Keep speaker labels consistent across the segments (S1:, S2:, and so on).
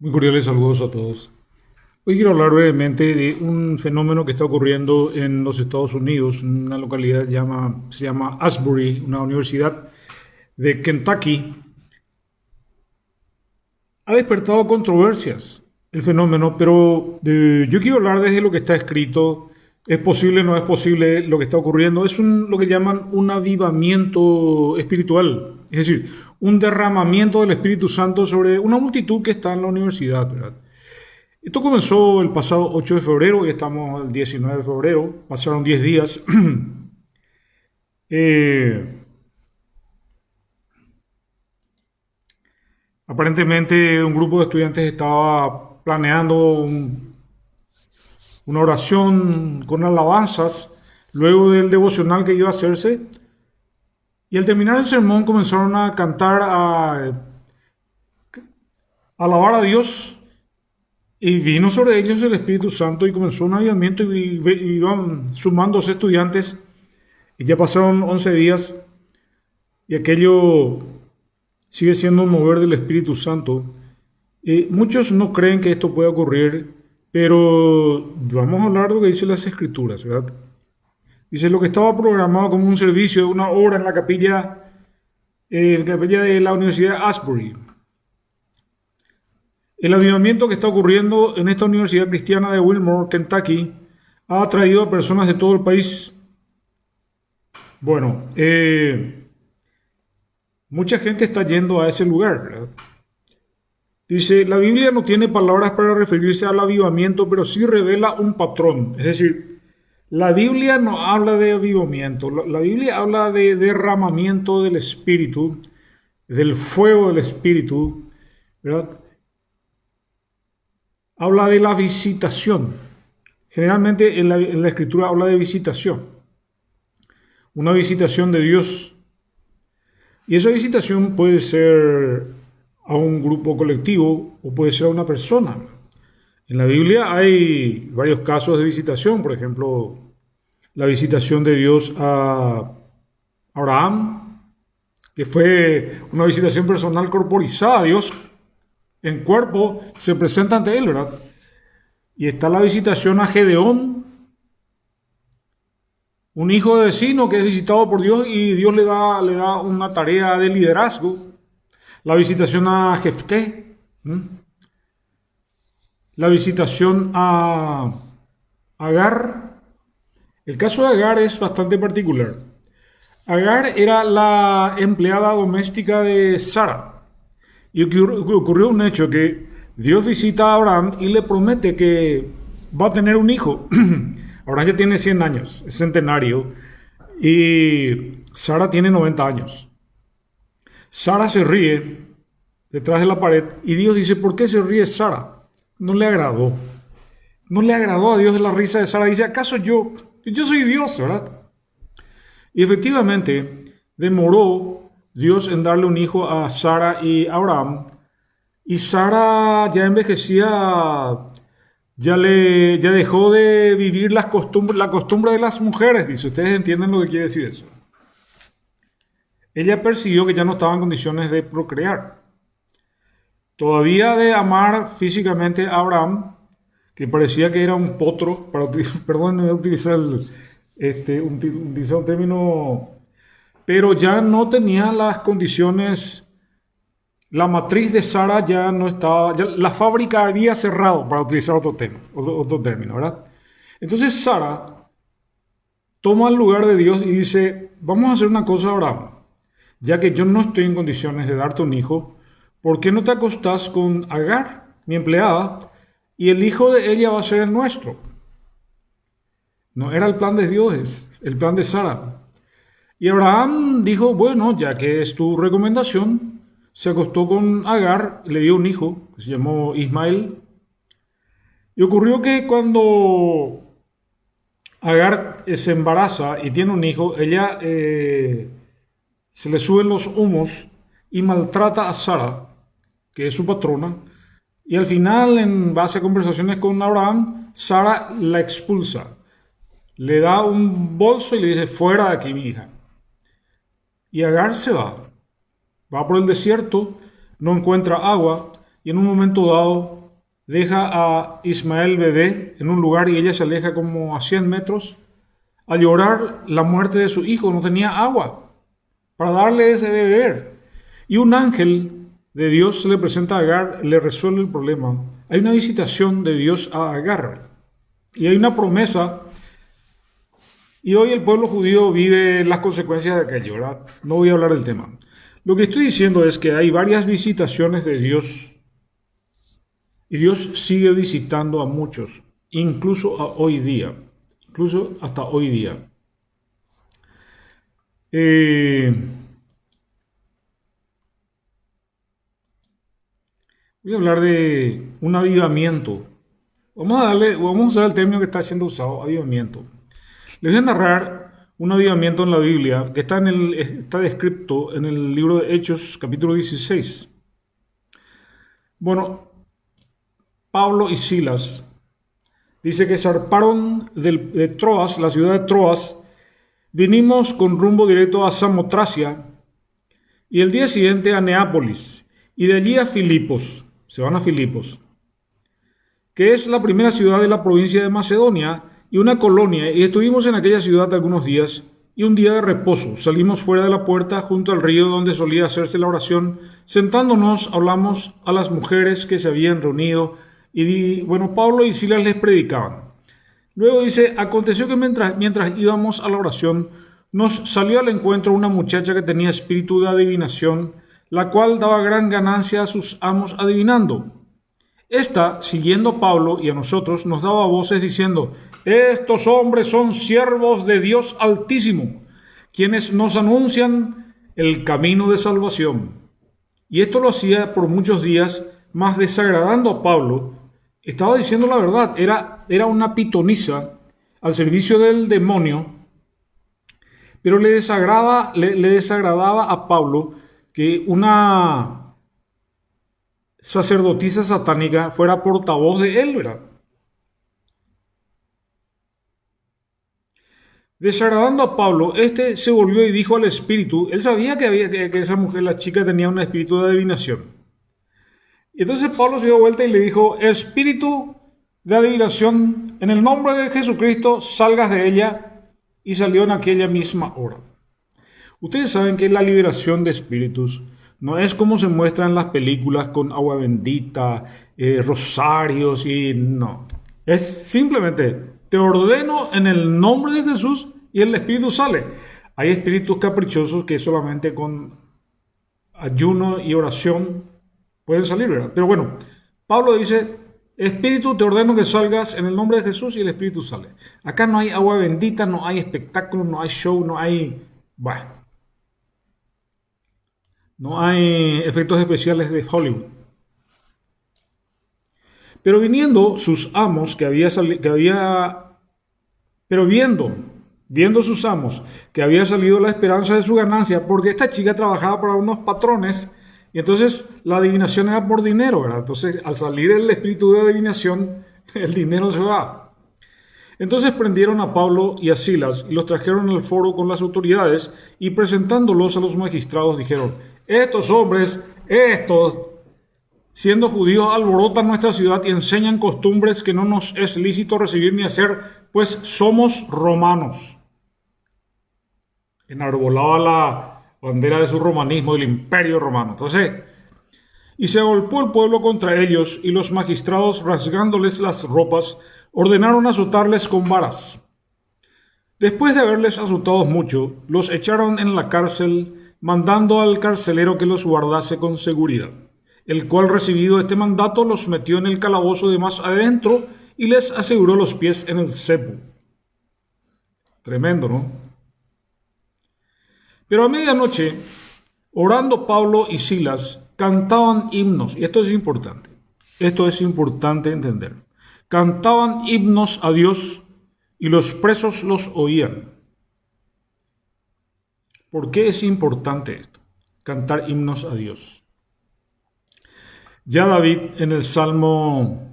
S1: Muy cordiales saludos a todos. Hoy quiero hablar brevemente de un fenómeno que está ocurriendo en los Estados Unidos, en una localidad se llama Asbury, una universidad de Kentucky. Ha despertado controversias el fenómeno, pero yo quiero hablar desde lo que está escrito. ¿Es posible, no es posible lo que está ocurriendo? Lo que llaman un avivamiento espiritual, es decir, un derramamiento del Espíritu Santo sobre una multitud que está en la universidad, ¿verdad? Esto comenzó el pasado 8 de febrero y estamos el 19 de febrero, pasaron 10 días. Eh, Aparentemente un grupo de estudiantes estaba planeando una oración con alabanzas luego del devocional que iba a hacerse, y al terminar el sermón comenzaron a cantar, a alabar a Dios. Y vino sobre ellos el Espíritu Santo y comenzó un avivamiento y iban sumándose estudiantes. Y ya pasaron 11 días y aquello sigue siendo un mover del Espíritu Santo. Muchos no creen que esto pueda ocurrir, pero vamos a hablar de lo que dicen las Escrituras, ¿verdad? Dice lo que estaba programado como un servicio de una hora en la capilla de la Universidad de Asbury. El avivamiento que está ocurriendo en esta Universidad Cristiana de Wilmore, Kentucky, ha atraído a personas de todo el país. Bueno, mucha gente está yendo a ese lugar, ¿verdad? Dice, la Biblia no tiene palabras para referirse al avivamiento, pero sí revela un patrón. Es decir, la Biblia no habla de avivamiento, la Biblia habla de derramamiento del Espíritu, del fuego del Espíritu, ¿verdad? Habla de la visitación. Generalmente en la Escritura habla de visitación, una visitación de Dios. Y esa visitación puede ser a un grupo colectivo o puede ser a una persona. En la Biblia hay varios casos de visitación, por ejemplo, la visitación de Dios a Abraham, que fue una visitación personal corporizada. Dios en cuerpo se presenta ante él, ¿verdad? Y está la visitación a Gedeón, un hijo de vecino que es visitado por Dios y Dios le da una tarea de liderazgo. La visitación a Jefté, la visitación a Agar. El caso de Agar es bastante particular. Agar era la empleada doméstica de Sara. Y ocurrió un hecho que Dios visita a Abraham y le promete que va a tener un hijo. Abraham ya tiene 100 años, es centenario, y Sara tiene 90 años. Sara se ríe detrás de la pared y Dios dice, ¿por qué se ríe Sara? No le agradó. No le agradó a Dios la risa de Sara. Dice, ¿acaso yo soy Dios, ¿verdad? Y efectivamente, demoró Dios en darle un hijo a Sara y a Abraham. Y Sara ya envejecía, ya dejó de vivir la costumbre de las mujeres, dice. Ustedes entienden lo que quiere decir eso. Ella percibió que ya no estaba en condiciones de procrear. Todavía de amar físicamente a Abraham, que parecía que era un potro, perdón, no voy a utilizar utilizar un término, pero ya no tenía las condiciones. La matriz de Sara ya no estaba, ya la fábrica había cerrado, para utilizar otro término, ¿verdad? Entonces Sara toma el lugar de Dios y dice, vamos a hacer una cosa, Abraham, ya que yo no estoy en condiciones de darte un hijo, ¿por qué no te acostás con Agar, mi empleada, y el hijo de ella va a ser el nuestro? No era el plan de Dios, es el plan de Sara. Y Abraham dijo, bueno, ya que es tu recomendación, se acostó con Agar, le dio un hijo, que se llamó Ismael. Y ocurrió que cuando Agar se embaraza y tiene un hijo, ella se le suben los humos y maltrata a Sara, que es su patrona. Y al final, en base a conversaciones con Abraham, Sara la expulsa. Le da un bolso y le dice, fuera de aquí, mi hija. Y Agar se va por el desierto, no encuentra agua, y en un momento dado deja a Ismael bebé en un lugar y ella se aleja como a 100 metros a llorar la muerte de su hijo. No tenía agua para darle ese de beber. Y un ángel de Dios se le presenta a Agar, le resuelve el problema. Hay una visitación de Dios a Agar y hay una promesa. Y hoy el pueblo judío vive las consecuencias de aquello, ¿verdad? No voy a hablar del tema. Lo que estoy diciendo es que hay varias visitaciones de Dios y Dios sigue visitando a muchos, incluso a hoy día, incluso hasta hoy día. Voy a hablar de un avivamiento. Vamos a usar el término que está siendo usado, avivamiento. Les voy a narrar un avivamiento en la Biblia que está descrito en el libro de Hechos, capítulo 16. Bueno, Pablo y Silas dice que zarparon de Troas, la ciudad de Troas, vinimos con rumbo directo a Samotracia y el día siguiente a Neápolis y de allí a Filipos. Se van a Filipos, que es la primera ciudad de la provincia de Macedonia y una colonia, y estuvimos en aquella ciudad algunos días, y un día de reposo salimos fuera de la puerta junto al río donde solía hacerse la oración, sentándonos hablamos a las mujeres que se habían reunido, y bueno, Pablo y Silas les predicaban. Luego dice, aconteció que mientras íbamos a la oración, nos salió al encuentro una muchacha que tenía espíritu de adivinación, la cual daba gran ganancia a sus amos adivinando. Esta, siguiendo a Pablo y a nosotros, nos daba voces diciendo, estos hombres son siervos de Dios Altísimo, quienes nos anuncian el camino de salvación. Y esto lo hacía por muchos días, mas desagradando a Pablo, estaba diciendo la verdad, era una pitonisa al servicio del demonio, pero le desagradaba a Pablo que una sacerdotisa satánica fuera portavoz de él, ¿verdad? Desagradando a Pablo, este se volvió y dijo al espíritu, él sabía que esa mujer, la chica, tenía un espíritu de adivinación. Y entonces Pablo se dio vuelta y le dijo, espíritu de adivinación, en el nombre de Jesucristo salgas de ella, y salió en aquella misma hora. Ustedes saben que la liberación de espíritus no es como se muestra en las películas con agua bendita, rosarios y no. Es simplemente, te ordeno en el nombre de Jesús y el espíritu sale. Hay espíritus caprichosos que solamente con ayuno y oración pueden salir, ¿verdad? Pero bueno, Pablo dice, espíritu, te ordeno que salgas en el nombre de Jesús y el espíritu sale. Acá no hay agua bendita, no hay espectáculo, no hay show, no hay... Bueno, no hay efectos especiales de Hollywood. Pero viniendo sus amos viendo sus amos que había salido la esperanza de su ganancia, porque esta chica trabajaba para unos patrones, y entonces la adivinación era por dinero, ¿verdad? Entonces, al salir el espíritu de adivinación, el dinero se va. Entonces prendieron a Pablo y a Silas y los trajeron al foro con las autoridades y presentándolos a los magistrados dijeron, estos hombres, siendo judíos, alborotan nuestra ciudad y enseñan costumbres que no nos es lícito recibir ni hacer, pues somos romanos. Enarbolaba la bandera de su romanismo, del imperio romano. Entonces, y se agolpó el pueblo contra ellos, y los magistrados, rasgándoles las ropas, ordenaron azotarles con varas. Después de haberles azotado mucho, los echaron en la cárcel, mandando al carcelero que los guardase con seguridad, el cual, recibido este mandato, los metió en el calabozo de más adentro y les aseguró los pies en el cepo. Tremendo, ¿no? Pero a medianoche, orando Pablo y Silas, cantaban himnos, y esto es importante entender. Cantaban himnos a Dios y los presos los oían. ¿Por qué es importante esto? Cantar himnos a Dios. Ya David en el Salmo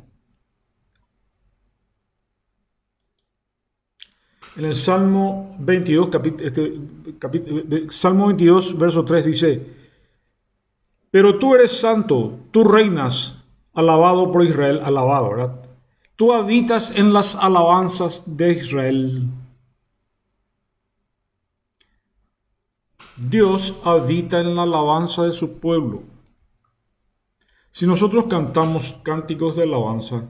S1: 22, Salmo 22, verso 3 dice, pero tú eres santo, tú reinas, alabado por Israel, alabado, ¿verdad? Tú habitas en las alabanzas de Israel. Dios habita en la alabanza de su pueblo. Si nosotros cantamos cánticos de alabanza,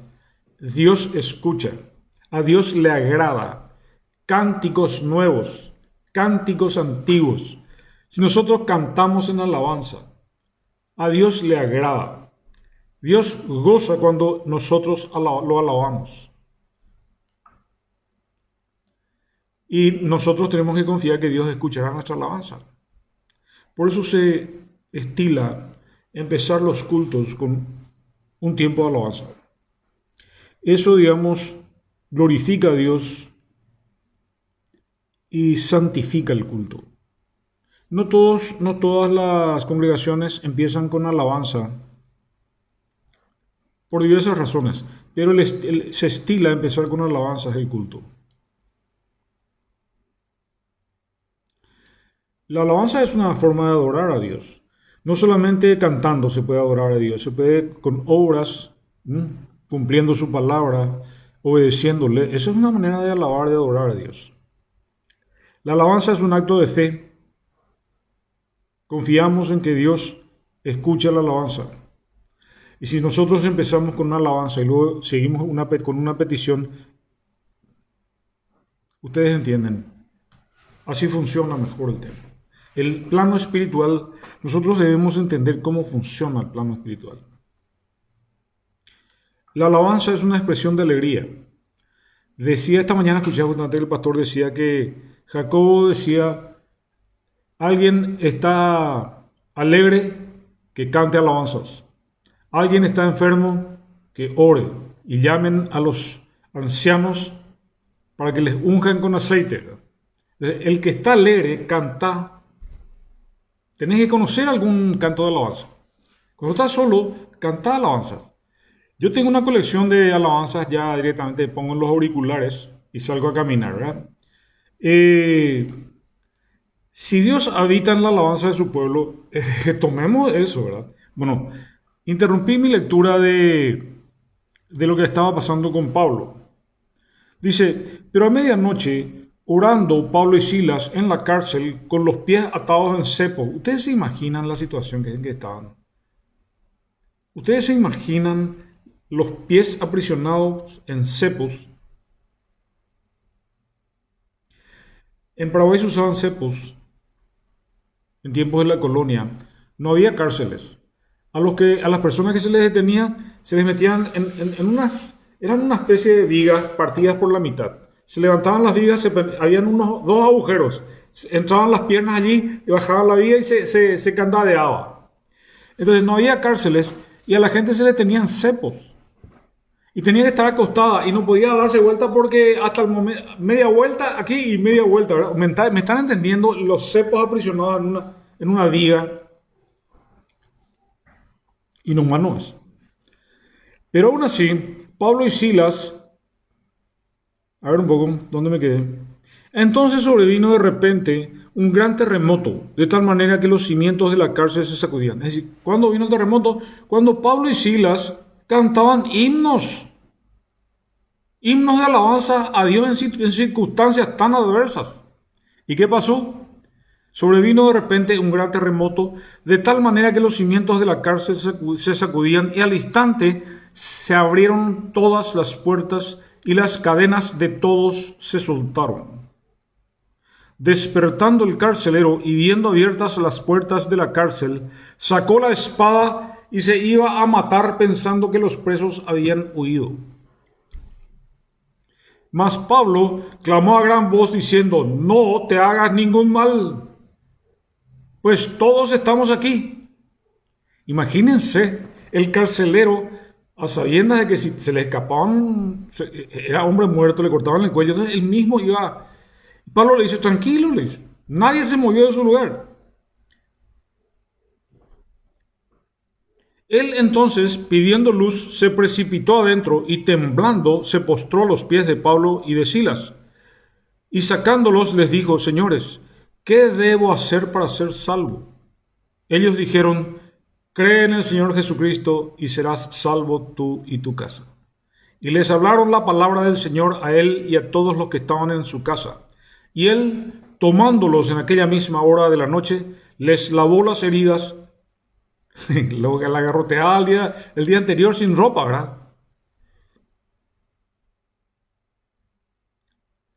S1: Dios escucha, a Dios le agrada. Cánticos nuevos, cánticos antiguos. Si nosotros cantamos en alabanza, a Dios le agrada. Dios goza cuando nosotros lo alabamos. Y nosotros tenemos que confiar que Dios escuchará nuestra alabanza. Por eso se estila empezar los cultos con un tiempo de alabanza. Eso, digamos, glorifica a Dios y santifica el culto. No todas las congregaciones empiezan con alabanza por diversas razones, pero se estila empezar con alabanzas el culto. La alabanza es una forma de adorar a Dios. No solamente cantando se puede adorar a Dios, se puede con obras, cumpliendo su palabra, obedeciéndole. Esa es una manera de alabar, de adorar a Dios. La alabanza es un acto de fe. Confiamos en que Dios escucha la alabanza. Y si nosotros empezamos con una alabanza y luego seguimos con una petición, ustedes entienden, así funciona mejor el tema. El plano espiritual, nosotros debemos entender cómo funciona el plano espiritual. La alabanza es una expresión de alegría. Decía esta mañana, escuché justamente el pastor decía que Jacobo decía, alguien está alegre, que cante alabanzas. Alguien está enfermo, que ore y llamen a los ancianos para que les unjan con aceite. El que está alegre, canta. Tenés que conocer algún canto de alabanza. Cuando estás solo, canta alabanzas. Yo tengo una colección de alabanzas, ya directamente pongo en los auriculares y salgo a caminar, ¿verdad? Si Dios habita en la alabanza de su pueblo, tomemos eso, ¿verdad? Bueno, interrumpí mi lectura de lo que estaba pasando con Pablo. Dice, pero a medianoche, orando Pablo y Silas en la cárcel con los pies atados en cepo. ¿Ustedes se imaginan la situación en que estaban? ¿Ustedes se imaginan los pies aprisionados en cepos? En Paraguay se usaban cepos. En tiempos de la colonia no había cárceles. A las personas que se les detenía se les metían eran una especie de vigas partidas por la mitad. Se levantaban las vigas, habían dos agujeros, entraban las piernas allí y bajaban la viga y se candadeaba. Entonces no había cárceles y a la gente se le tenían cepos. Y tenía que estar acostada y no podía darse vuelta porque hasta el momento, media vuelta aquí y media vuelta, ¿verdad? ¿Me están entendiendo? Los cepos aprisionados en una viga. Inhumanos. Pero aún así, Pablo y Silas, a ver un poco, ¿dónde me quedé? Entonces sobrevino de repente un gran terremoto, de tal manera que los cimientos de la cárcel se sacudían. Es decir, ¿cuándo vino el terremoto? Cuando Pablo y Silas cantaban himnos de alabanza a Dios en circunstancias tan adversas. ¿Y qué pasó? Sobrevino de repente un gran terremoto, de tal manera que los cimientos de la cárcel se sacudían y al instante se abrieron todas las puertas y las cadenas de todos se soltaron. Despertando el carcelero y viendo abiertas las puertas de la cárcel, sacó la espada y se iba a matar pensando que los presos habían huido. Mas Pablo clamó a gran voz diciendo, no te hagas ningún mal, pues todos estamos aquí. Imagínense el carcelero a sabiendas de que si se le escapaban, era hombre muerto, le cortaban el cuello, entonces él mismo iba. Pablo le dice, tranquilo, nadie se movió de su lugar. Él entonces, pidiendo luz, se precipitó adentro y temblando se postró a los pies de Pablo y de Silas. Y sacándolos les dijo, señores, ¿qué debo hacer para ser salvo? Ellos dijeron, cree en el Señor Jesucristo y serás salvo tú y tu casa. Y les hablaron la palabra del Señor a él y a todos los que estaban en su casa. Y él, tomándolos en aquella misma hora de la noche, les lavó las heridas, luego que la garroteada el día anterior sin ropa, ¿verdad?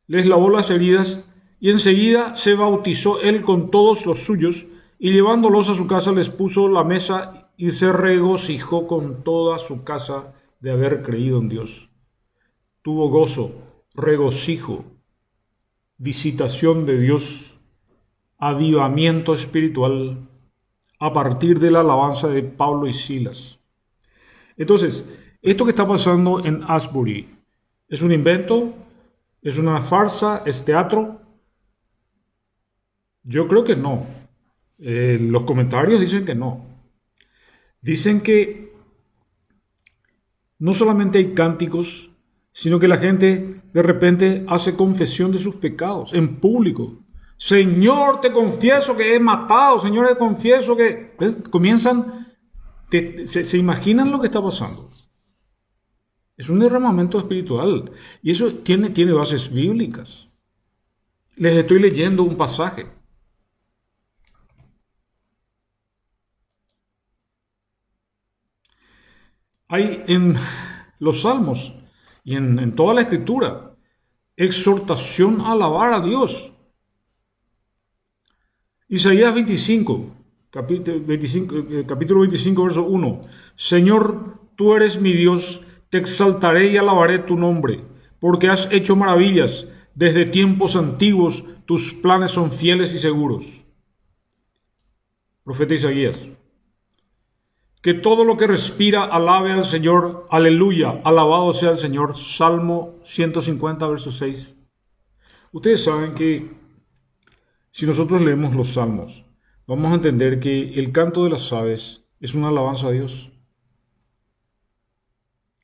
S1: Les lavó las heridas y enseguida se bautizó él con todos los suyos y llevándolos a su casa les puso la mesa y se regocijó con toda su casa de haber creído en Dios. Tuvo gozo, regocijo, visitación de Dios, avivamiento espiritual a partir de la alabanza de Pablo y Silas. Entonces, esto que está pasando en Asbury, ¿es un invento? ¿Es una farsa? ¿Es teatro? Yo creo que no. Los comentarios dicen que no. Dicen que no solamente hay cánticos, sino que la gente de repente hace confesión de sus pecados en público. Señor, te confieso que he matado. Señor, te confieso que... Comienzan, se imaginan lo que está pasando. Es un derramamiento espiritual. Y eso tiene bases bíblicas. Les estoy leyendo un pasaje. Hay en los Salmos y en toda la Escritura exhortación a alabar a Dios. Isaías 25, capítulo 25, verso 1. Señor, tú eres mi Dios, te exaltaré y alabaré tu nombre, porque has hecho maravillas. Desde tiempos antiguos tus planes son fieles y seguros. Profeta Isaías. Que todo lo que respira alabe al Señor. Aleluya, alabado sea el Señor. Salmo 150, verso 6. Ustedes saben que si nosotros leemos los salmos, vamos a entender que el canto de las aves es una alabanza a Dios.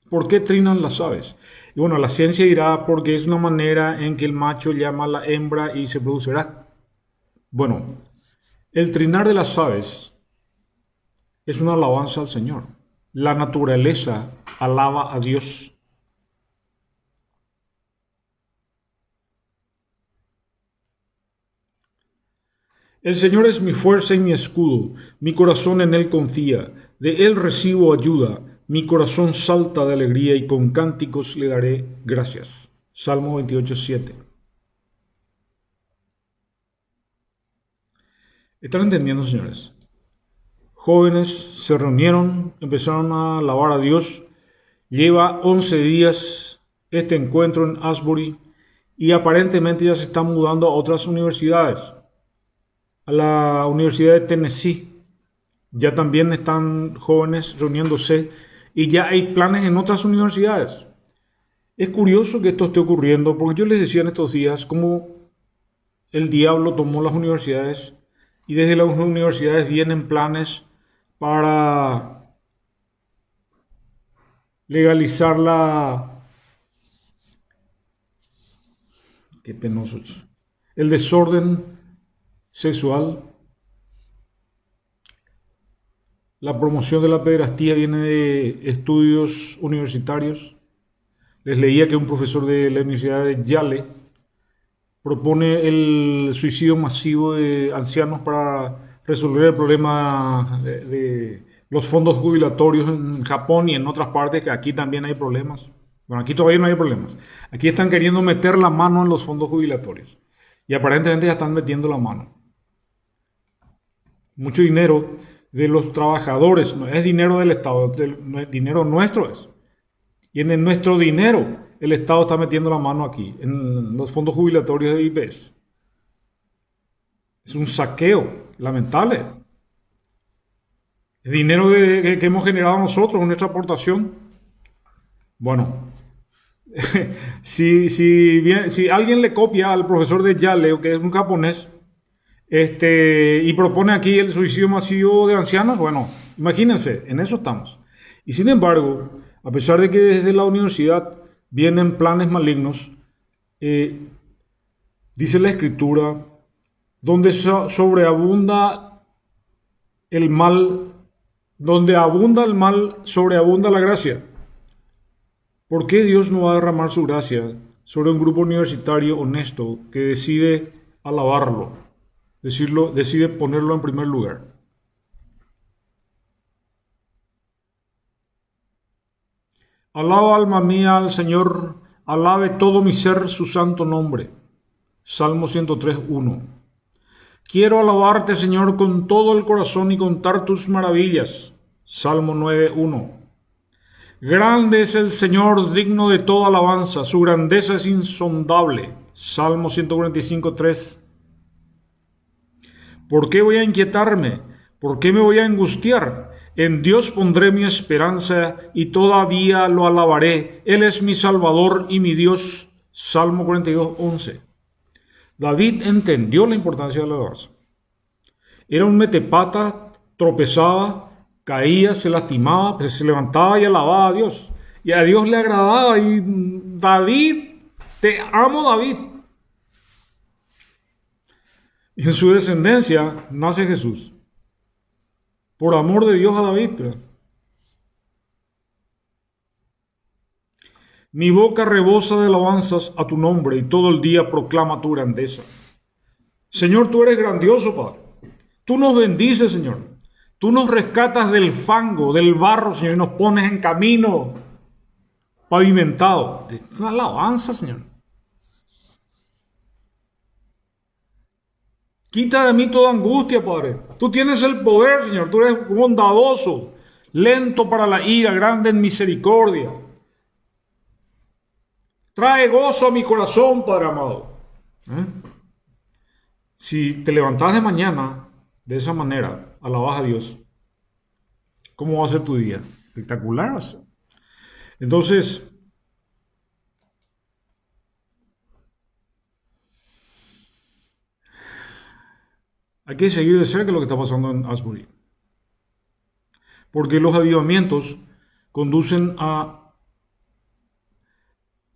S1: ¿Por qué trinan las aves? Y bueno, la ciencia dirá porque es una manera en que el macho llama a la hembra y se producirá. Bueno, el trinar de las aves es una alabanza al Señor. La naturaleza alaba a Dios. El Señor es mi fuerza y mi escudo, mi corazón en Él confía, de Él recibo ayuda, mi corazón salta de alegría y con cánticos le daré gracias. Salmo 28, 7. ¿Están entendiendo, señores? Jóvenes se reunieron, empezaron a alabar a Dios. Lleva 11 días este encuentro en Asbury y aparentemente ya se están mudando a otras universidades. A la Universidad de Tennessee ya también están jóvenes reuniéndose y ya hay planes en otras universidades. Es curioso que esto esté ocurriendo porque yo les decía en estos días cómo el diablo tomó las universidades y desde las universidades vienen planes para legalizar qué penoso, el desorden sexual. La promoción de la pederastía viene de estudios universitarios. Les leía que un profesor de la Universidad de Yale propone el suicidio masivo de ancianos para resolver el problema de los fondos jubilatorios en Japón y en otras partes, que aquí también hay problemas. Bueno, aquí todavía no hay problemas. Aquí están queriendo meter la mano en los fondos jubilatorios. Y aparentemente ya están metiendo la mano. Mucho dinero de los trabajadores, no es dinero del Estado, dinero nuestro es. Y en nuestro dinero el Estado está metiendo la mano aquí, en los fondos jubilatorios de IPS. Es un saqueo lamentable. Es dinero que hemos generado nosotros con nuestra aportación. Bueno, si alguien le copia al profesor de Yale, que es un japonés, y propone aquí el suicidio masivo de ancianos, bueno, imagínense, en eso estamos. Y sin embargo, a pesar de que desde la universidad vienen planes malignos, dice la Escritura, donde sobreabunda el mal, Donde abunda el mal, sobreabunda la gracia. ¿Por qué Dios no va a derramar su gracia sobre un grupo universitario honesto que decide alabarlo, decide ponerlo en primer lugar? Alaba alma mía al Señor, alabe todo mi ser su santo nombre. Salmo 103:1. Quiero alabarte, Señor, con todo el corazón y contar tus maravillas. Salmo 9:1. Grande es el Señor, digno de toda alabanza, su grandeza es insondable. Salmo 145:3. ¿Por qué voy a inquietarme? ¿Por qué me voy a angustiar? En Dios pondré mi esperanza y todavía lo alabaré. Él es mi Salvador y mi Dios. Salmo 42:11. David entendió la importancia de la alabanza. Era un metepata, tropezaba, caía, se lastimaba, pero se levantaba y alababa a Dios. Y a Dios le agradaba. Y David, te amo David. Y en su descendencia nace Jesús. Por amor de Dios a David. Mi boca rebosa de alabanzas a tu nombre y todo el día proclama tu grandeza. Señor, tú eres grandioso, Padre. Tú nos bendices, Señor. Tú nos rescatas del fango, del barro, Señor, y nos pones en camino pavimentado. Es una alabanza, Señor. Quita de mí toda angustia, Padre. Tú tienes el poder, Señor. Tú eres bondadoso, lento para la ira, grande en misericordia. Trae gozo a mi corazón, Padre amado. ¿Eh? Si te levantás de mañana de esa manera, alabas a Dios, ¿cómo va a ser tu día? Espectacular va a ser. Entonces, hay que seguir de cerca lo que está pasando en Asbury. Porque los avivamientos conducen a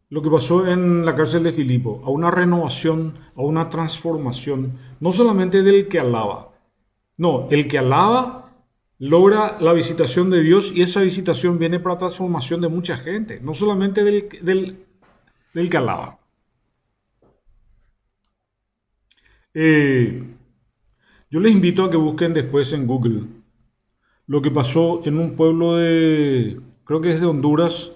S1: lo que pasó en la cárcel de Filipo, a una renovación, a una transformación, no solamente del que alaba. No, el que alaba logra la visitación de Dios y esa visitación viene para transformación de mucha gente, no solamente del que alaba. Eh, yo les invito a que busquen después en Google lo que pasó en un pueblo de, creo que es de Honduras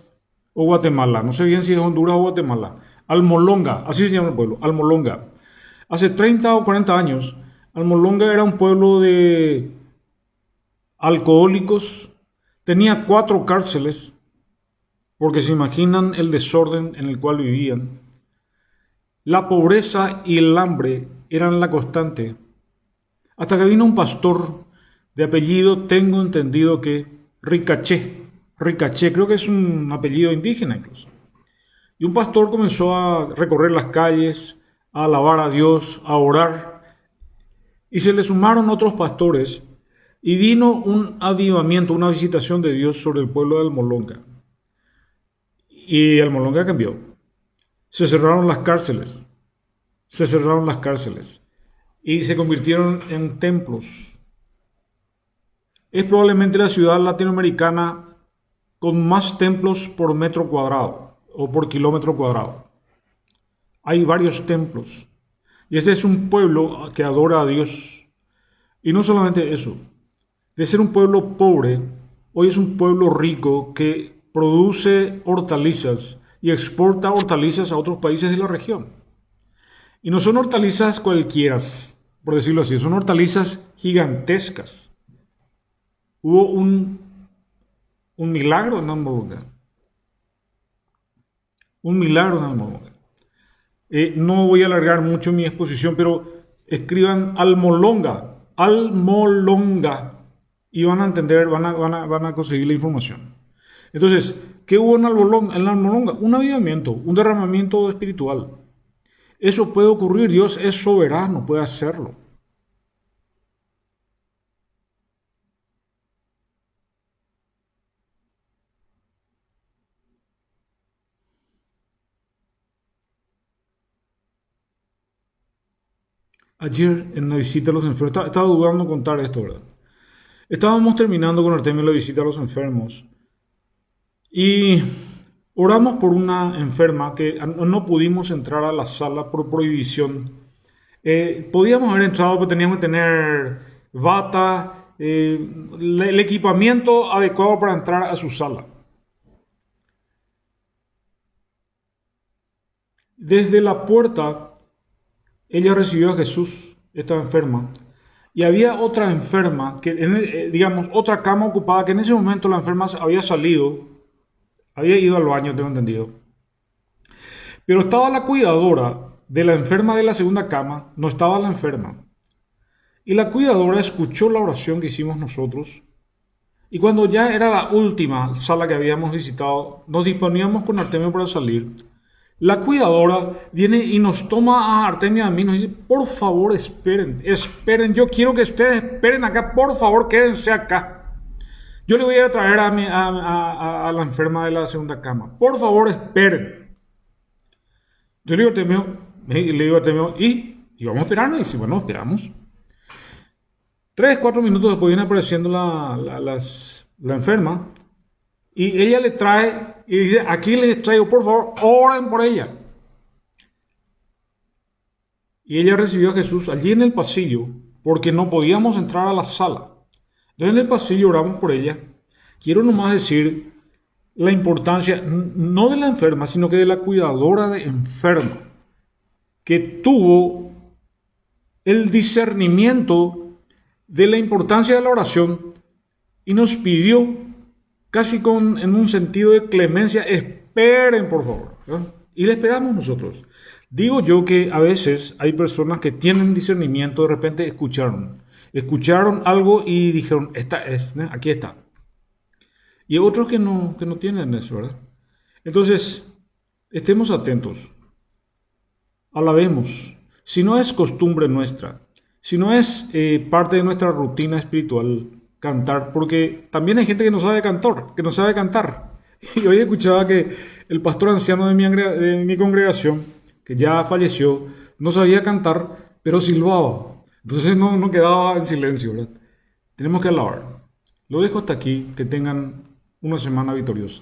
S1: o Guatemala, no sé bien si es Honduras o Guatemala, Almolonga, así se llama el pueblo, Almolonga. Hace 30 o 40 años, Almolonga era un pueblo de alcohólicos, tenía 4 cárceles, porque se imaginan el desorden en el cual vivían. La pobreza y el hambre eran la constante. Hasta que vino un pastor de apellido, tengo entendido que Ricaché, creo que es un apellido indígena incluso. Y un pastor comenzó a recorrer las calles, a alabar a Dios, a orar. Y se le sumaron otros pastores y vino un avivamiento, una visitación de Dios sobre el pueblo de Almolonga. Y Almolonga cambió. Se cerraron las cárceles, se cerraron las cárceles y se convirtieron en templos. Es probablemente la ciudad latinoamericana con más templos por metro cuadrado o por kilómetro cuadrado. Hay varios templos. Y este es un pueblo que adora a Dios. Y no solamente eso, de ser un pueblo pobre, hoy es un pueblo rico que produce hortalizas y exporta hortalizas a otros países de la región. Y no son hortalizas cualquiera, por decirlo así, son hortalizas gigantescas. Hubo un milagro en Almolonga. Un milagro en Almolonga. No voy a alargar mucho mi exposición, pero escriban Almolonga, y van a entender, van a conseguir la información. Entonces, ¿qué hubo en Almolonga? Un avivamiento, un derramamiento espiritual. Eso puede ocurrir, Dios es soberano, puede hacerlo. Ayer en la visita a los enfermos, estaba dudando contar esto, ¿verdad? Estábamos terminando con Artemio la visita a los enfermos y oramos por una enferma que no pudimos entrar a la sala por prohibición. Podíamos haber entrado, pero teníamos que tener bata, el equipamiento adecuado para entrar a su sala. Desde la puerta, ella recibió a Jesús, esta enferma, y había otra enferma, digamos, otra cama ocupada, que en ese momento la enferma había salido, había ido al baño, tengo entendido. Pero estaba la cuidadora de la enferma de la segunda cama, no estaba la enferma. Y la cuidadora escuchó la oración que hicimos nosotros. Y cuando ya era la última sala que habíamos visitado, nos disponíamos con Artemio para salir. La cuidadora viene y nos toma a Artemio y a mí y nos dice, por favor, esperen, esperen, yo quiero que ustedes esperen acá, por favor, quédense acá. Yo le voy a traer a la enferma de la segunda cama. Por favor, esperen. Yo le digo a Artemio, ¿y vamos a esperar? Y dice, bueno, esperamos. 3, 4 minutos después viene apareciendo la enferma y ella le trae y dice, aquí les traigo, por favor, oren por ella. Y ella recibió a Jesús allí en el pasillo porque no podíamos entrar a la sala. Entonces en el pasillo oramos por ella. Quiero nomás decir la importancia, no de la enferma, sino que de la cuidadora de enferma, que tuvo el discernimiento de la importancia de la oración y nos pidió casi en un sentido de clemencia, esperen por favor, ¿verdad? Y le esperamos nosotros. Digo yo que a veces hay personas que tienen discernimiento, de repente escucharon algo y dijeron, esta es, ¿no? Aquí está. Y hay otros que no tienen eso, ¿verdad? Entonces, estemos atentos, alabemos. Si no es costumbre nuestra, si no es parte de nuestra rutina espiritual cantar, porque también hay gente que no sabe cantar. Y hoy escuchaba que el pastor anciano de mi congregación, que ya falleció, no sabía cantar, pero silbaba. Entonces no quedaba en silencio, ¿verdad? Tenemos que alabar. Lo dejo hasta aquí, que tengan una semana victoriosa.